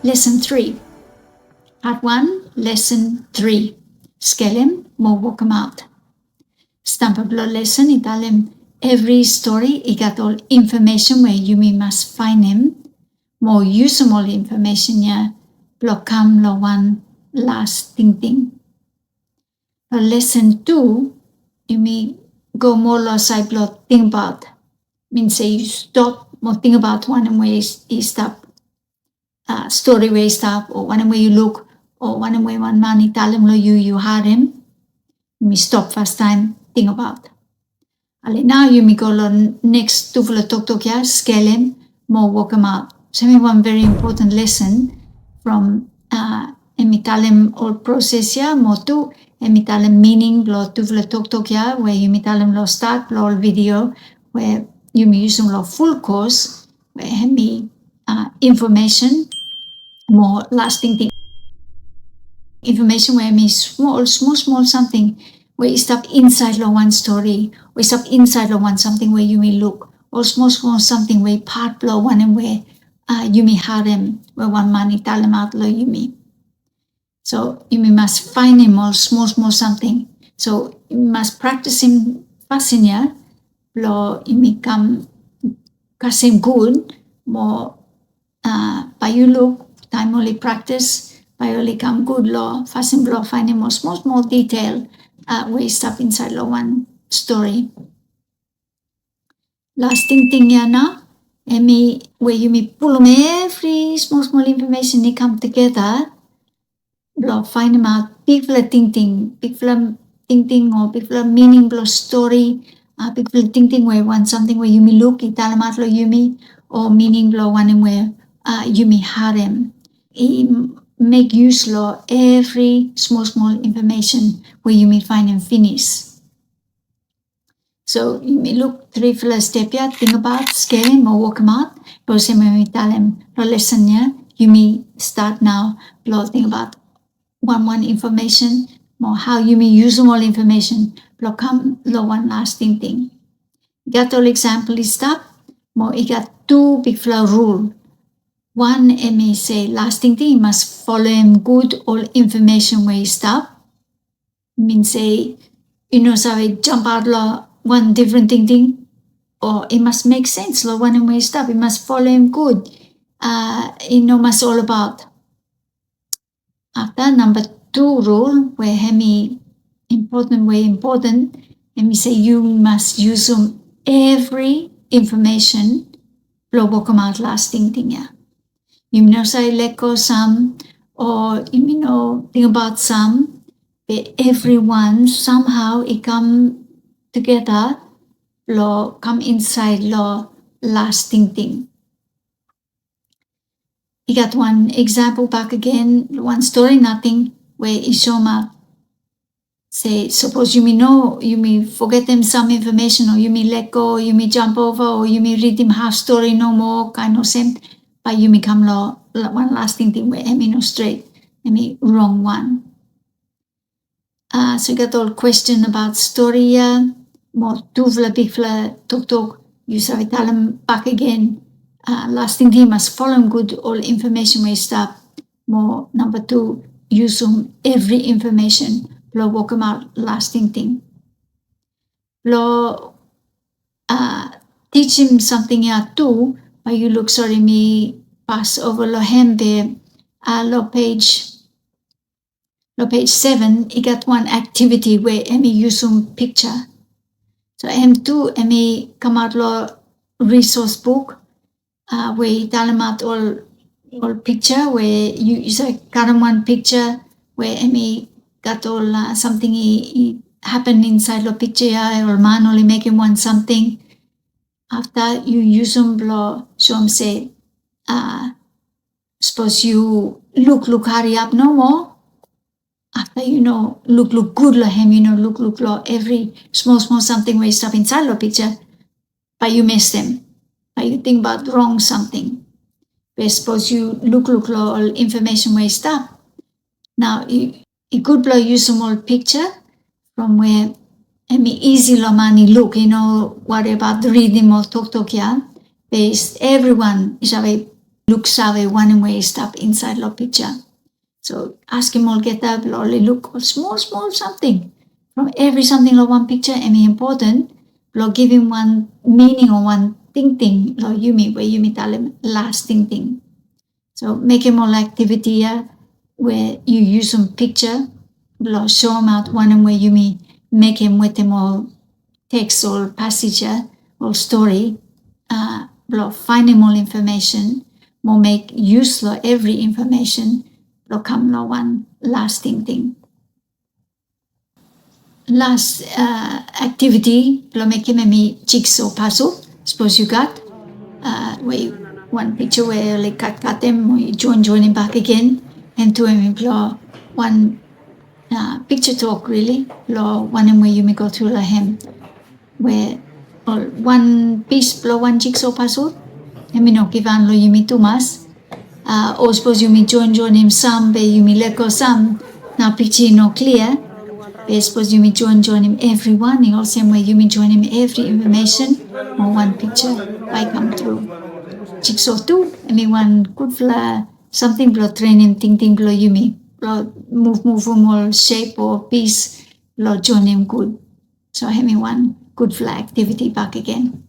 Lesson 3. Part 1, Lesson 3. Skelem mo walk 'em out. Stampa blo lesson italem every story I got all information where you must find him. More usable information ya blo kam lo one last thing. Lesson 2, you may go more lo side blo think about. Means say you stop more think about one and where you stop. Story where you stop, or one way you look, or one way one man italem lo you had him. You may stop first time, think about. Ale now you may go lo next to the talk ya, scale him, more walk him out. So one very important lesson from emitalem all process ya, more to emitalem meaning lo to the talk ya, where you emitalem lo start lo all video, where you may use lo full course, where hemi information, more lasting thing. Information where me small something where you stop inside lo one story, or stop inside lo one something where you may look, or small something where part lo one and where you may have him, where one man italem out lo you may. So you may must find him all small something. So you must practice him fascinia, lo you may come kasim good, more by you look, time only practice, by only come good law, fasten blow, finding more small detail where you stop inside law one story. Last thing ya now, where you may pull them every small information they come together, blow find them out, big fla ting, or big fla meaning blow story, big fla ting where one something where you may look, italamat lo you may, or meaning blow one and where you may harem. Make use lo every small information where you may find and finish. So you may look 3 first step ya, think about, scale him or walk him out. But you may tell him lo lesson ya, you may start now, lo think about one information, more how you may use all information, lo come lo one lasting thing. You got all example is stop, more you got 2 big flow rule. One, may say, lasting thing, you must follow him good all information where you stop. Means say, so I jump out lo one different thing, or it must make sense lo one where you stop. You must follow him good. Must all about. After number 2 rule, where hemi important, and we say you must use every information lo come out lasting thing ya. You know, say let go some, or you know, think about some, but everyone somehow it come together, lo come inside lo lasting thing. You got one example back again, one story, nothing, where Ishoma say, suppose you may know, you may forget them some information, or you may let go, you may jump over, or you may read them half story, no more, kind of same. But you may come one lasting thing where no straight, wrong one. So you got all question about story, more tuvla bigfla talk, you say tell them back again. Lasting thing must follow good all information where you stop. More number 2, use every information, blow walk them out lasting thing. Blow teach him something too. But you look, sorry, me pass over lo hembe, lo page 7, you got one activity where use picture. So M2, come out lo resource book, where you tell them out all picture, where you say got one picture, where got all something he happened inside lo picture, or man only making one something. After you use blow, so say, suppose you look, hurry up no more. After look good lo him, look lo every small something where you stop inside lo picture, but you miss them. But you think about wrong something. But suppose you look lo all information where you stop. Now you could blow use some old picture from where easy lo money look, what about reading or talk ya. Based everyone is look save one way stop inside the picture. So ask him all get up, only look small something from every something like one picture and important. Lo give him one meaning or one thing lo yumi where yumi tell him last thing. So make him all activity where you use some picture, lo show him out one where yumi make him with him all text or passage or story. Lo find him all information, more make use lo every information. Lo come lo one lasting thing. Last activity, lo make him a jigsaw puzzle. Suppose you got where one picture where like cut them, or you join him back again, and to him lo one picture talk really. Lo one where you may go through him where or one piece lo one jigsaw puzzle. I mean no given lo you me too much. Or suppose you may join him some, but you may let go some. Now picture no clear. But suppose you may join him everyone. In all same way you may join him every information or one picture by come through. Jigsaw too. I mean one good fla something blow Trenem Tingting blow you may blow move more shape or piece blow join him good. So I mean one good fla activity back again.